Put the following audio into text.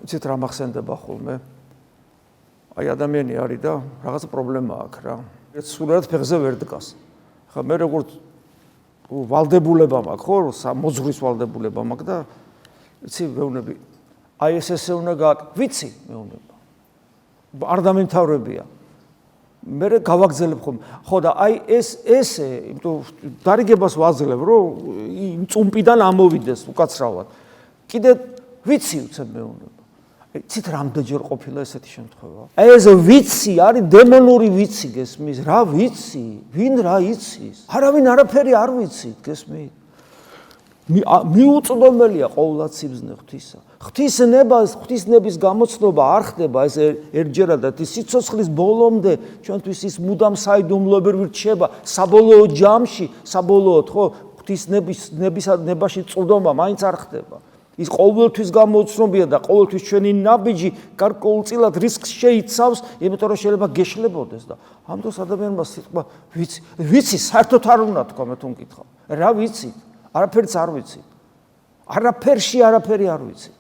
იცით რა მახსენდება ხოლმე? აი ადამიანი არის და რაღაც პრობლემა აქვს რა. სულად ფეხზე ვერ დგას. ხა მე როგორც ვალდებულება მაქვს, ხო, მოძღვრის ვალდებულება მაქვს და იცი მეუბნები. აი ესე უნდა ვიცი მეუბნება. არ დამემთავრებია. მე გავაგზელებ ხომ. ხო და აი ესე, იმიტომ დარიგებას ვაძლევ, რომ იმ წუმპიდან ამოვიდეს უკაცრავად. კიდე ვიცი უცებ მეუბნება. ცით რამდენჯერ ყოფილა ესეთი შემთხვევა? აი ეს ვიცი არის დემონური ვიცი, გესმის? რა ვიცი? ვინ რა იცის? არავინ არაფერი არ ვიცით, გესმით? მიუწვდომელია ყოვლად სიბზნე ღვთისა. ღვთისნების გამოცნობა არ ხდება ეს ერთჯერადად, ის სიცოცხლის ბოლომდე ჩვენთვის ის მუდამ საიდუმლოებრივ რჩება საბოლოო ჯამში, საბოლოოდ ხო ღვთისნებაში წვდომა მაინც არ ხდება. ის ყოველთვის გამოცნობია და ყოველთვის ჩვენი ნაბიჯი გარკვეულწილად რისკს შეიცავს, იმიტომ რომ შეიძლება გეშლებოდეს და ამ დროს ადამიანმა სიტყვა ვიცი საერთოდ არ უნდა თქვა მე თუ მკითხავ. რა ვიცით? არაფერიც არ ვიცით. არაფერი არ ვიცით.